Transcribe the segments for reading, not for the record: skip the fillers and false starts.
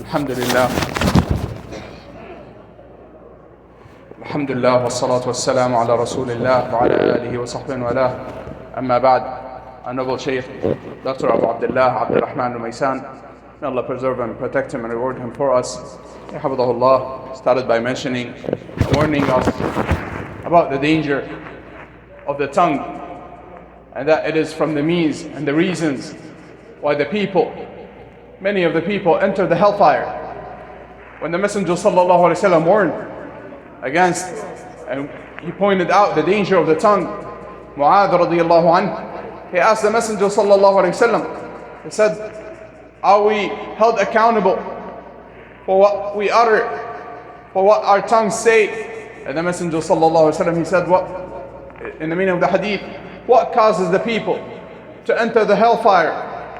Alhamdulillah. Alhamdulillah, wassalatu wassalamu ala rasulillah wa ala alihi wa sahbihi wa ala. Amma ba'd. Honorable Sheikh, Dr. Abdullah, Abdurrahman Al-Omaisan, may Allah preserve and protect him and reward him for us. Hafظه Allah started by mentioning, warning us about the danger of the tongue, and that it is from the means and the reasons why many of the people enter the hellfire. When the Messenger sallallahu alaihi wasallam warned against, and he pointed out the danger of the tongue, Mu'adh radiyallahu anhu, he asked the Messenger sallallahu alaihi wasallam, he said, are we held accountable for what we utter, for what our tongues say? And the Messenger sallallahu alaihi wasallam, he said, what, in the meaning of the hadith, what causes the people to enter the hellfire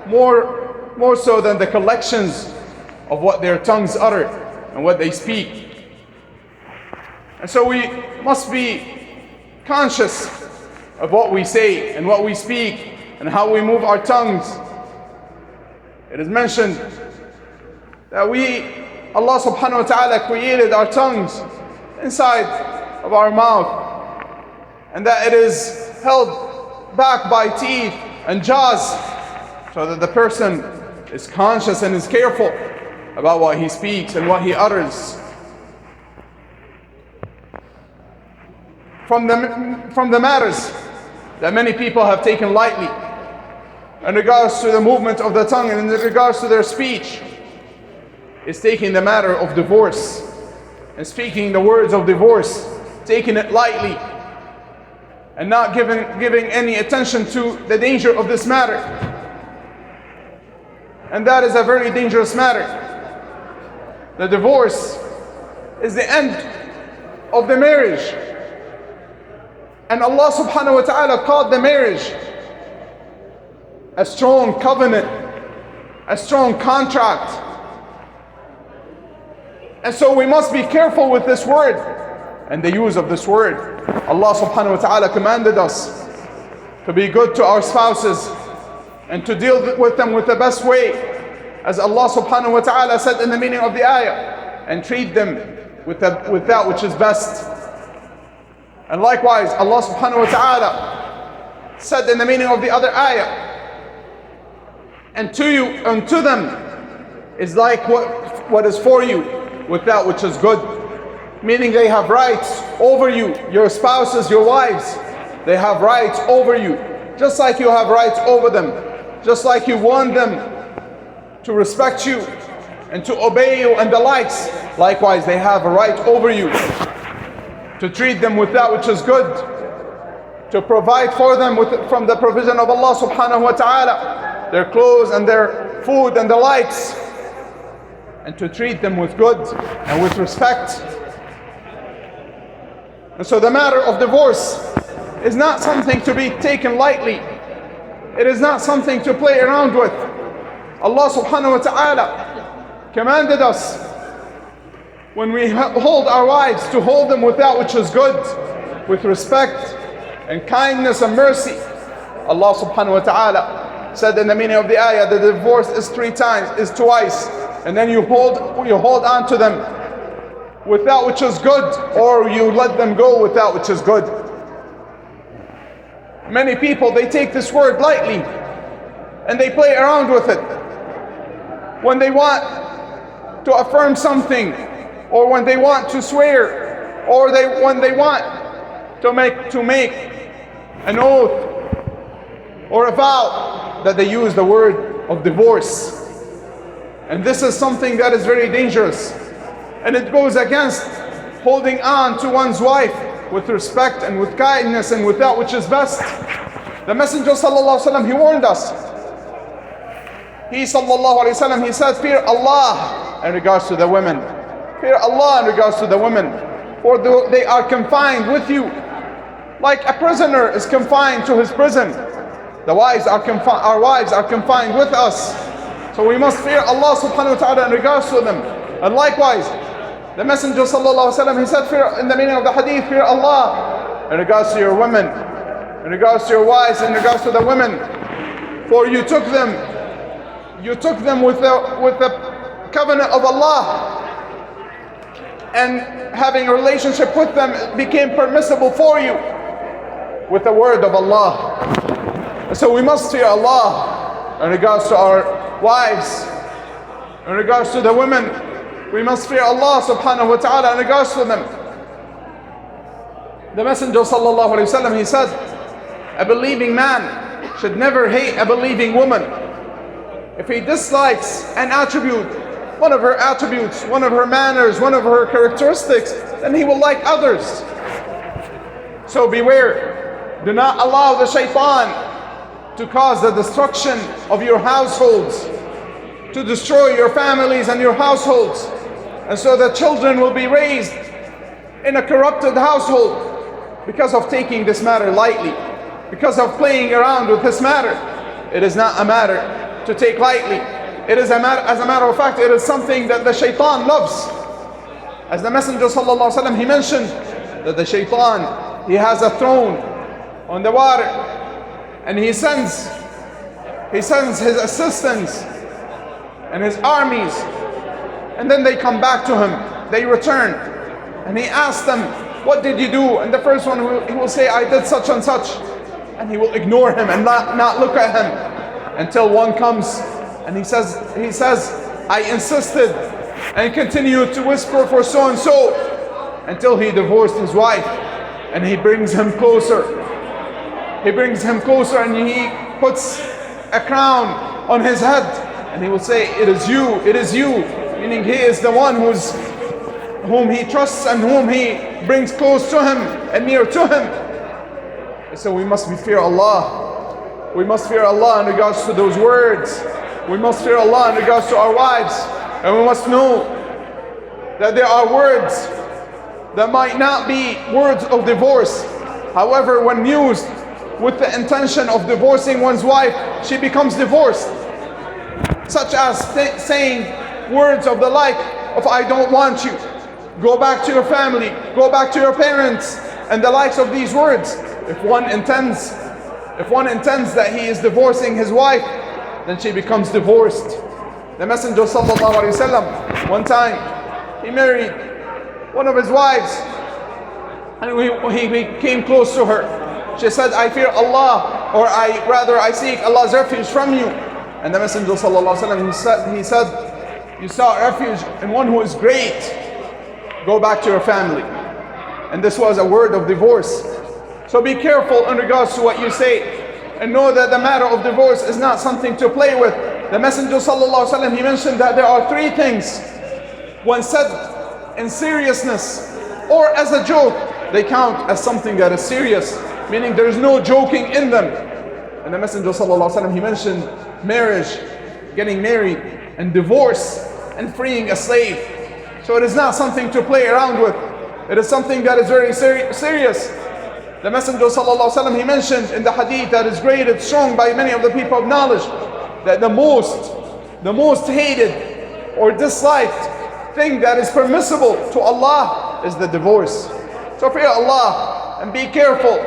more so than the collections of what their tongues utter and what they speak? And so we must be conscious of what we say and what we speak and how we move our tongues. It is mentioned that Allah subhanahu wa ta'ala created our tongues inside of our mouth, and that it is held back by teeth and jaws, so that the person is conscious and is careful about what he speaks and what he utters. From the matters that many people have taken lightly in regards to the movement of the tongue and in regards to their speech is taking the matter of divorce and speaking the words of divorce, taking it lightly and not giving any attention to the danger of this matter. And that is a very dangerous matter. The divorce is the end of the marriage. And Allah subhanahu wa ta'ala called the marriage a strong covenant, a strong contract. And so we must be careful with this word and the use of this word. Allah subhanahu wa ta'ala commanded us to be good to our spouses and to deal with them with the best way, as Allah subhanahu wa ta'ala said in the meaning of the ayah, and treat them with that which is best. And likewise, Allah subhanahu wa ta'ala said in the meaning of the other ayah, and to them is like what is for you with that which is good. Meaning they have rights over you, your spouses, your wives. They have rights over you, just like you have rights over them. Just like you want them to respect you and to obey you and the likes. Likewise, they have a right over you to treat them with that which is good, to provide for them from the provision of Allah subhanahu wa ta'ala, their clothes and their food and the likes, and to treat them with good and with respect. And so the matter of divorce is not something to be taken lightly. It is not something to play around with. Allah subhanahu wa ta'ala commanded us, when we hold our wives, to hold them with that which is good, with respect and kindness and mercy. Allah subhanahu wa ta'ala said in the meaning of the ayah, the divorce is twice, and then you hold on to them with that which is good, or you let them go with that which is good. Many people, they take this word lightly and they play around with it. When they want to affirm something, or when they want to swear, or when they want to make an oath or a vow, that they use the word of divorce. And this is something that is very dangerous, and it goes against holding on to one's wife with respect and with kindness and with that which is best. The Messenger sallallahu alaihi wasallam, he warned us. He sallallahu alaihi wasallam, he said, fear Allah in regards to the women. Fear Allah in regards to the women, for they are confined with you like a prisoner is confined to his prison. Our wives are confined with us. So we must fear Allah subhanahu wa ta'ala in regards to them. And likewise, the Messenger sallallahu alaihi wasallam, he said, fear, in the meaning of the hadith, fear Allah in regards to your women, in regards to your wives, in regards to the women. For you took them with the covenant of Allah and having a relationship with them became permissible for you with the word of Allah. And so we must fear Allah in regards to our wives, in regards to the women. We must fear Allah subhanahu wa ta'ala in regards to them. The Messenger sallallahu alayhi wa sallam, he said, a believing man should never hate a believing woman. If he dislikes an attribute, one of her attributes, one of her manners, one of her characteristics, then he will like others. So beware. Do not allow the shaitan to cause the destruction of your households, to destroy your families and your households. And so the children will be raised in a corrupted household because of taking this matter lightly, because of playing around with this matter. It is not a matter to take lightly. It is as a matter of fact, it is something that the shaitan loves. As the Messenger sallallahu alaihi wasallam, he mentioned that the shaitan, he has a throne on the water, and he sends his assistants and his armies, and then they come back to him, they return, and he asks them, what did you do? And the first one, he will say, I did such and such, and he will ignore him and not look at him until one comes and he says, I insisted and continued to whisper for so and so until he divorced his wife, and he brings him closer. He brings him closer and he puts a crown on his head, and he will say, it is you, meaning he is the one whom he trusts and whom he brings close to him and near to him. So we must fear Allah. We must fear Allah in regards to those words. We must fear Allah in regards to our wives. And we must know that there are words that might not be words of divorce. However, when used with the intention of divorcing one's wife, she becomes divorced. Such as saying words of the like of I don't want you, go back to your family, go back to your parents, and the likes of these words. If one intends that he is divorcing his wife, then she becomes divorced. The Messenger sallallahu alaihi wasallam, one time he married one of his wives, and he came close to her. She said, I fear Allah, or I seek Allah's refuge from you. And the Messenger sallallahu alaihi wasallam, he said, you sought refuge in one who is great, go back to your family. And this was a word of divorce. So be careful in regards to what you say, and know that the matter of divorce is not something to play with. The Messenger sallallahu alaihi wasallam, he mentioned that there are three things, when said in seriousness or as a joke, they count as something that is serious, meaning there is no joking in them. And the Messenger sallallahu alaihi wasallam, he mentioned marriage, getting married, and divorce, and freeing a slave. So it is not something to play around with. It is something that is very serious. The Messenger sallallahu alaihi wasallam, he mentioned in the hadith that is graded strong by many of the people of knowledge, that the most hated or disliked thing that is permissible to Allah is the divorce. So fear Allah and be careful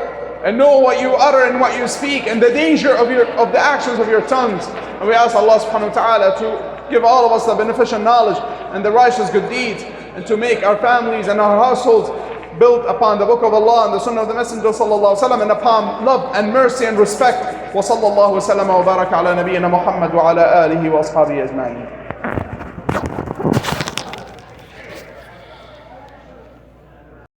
and know what you utter and what you speak and the danger of the actions of your tongues. And we ask Allah subhanahu wa ta'ala to give all of us the beneficial knowledge and the righteous good deeds, and to make our families and our households built upon the book of Allah and the sunnah of the Messenger sallallahu alaihi wasallam, and upon love and mercy and respect. Wa sallallahu wa sallama wa baraka ala nabiyyina Muhammad wa ala alihi wa ashabihi ajma'in.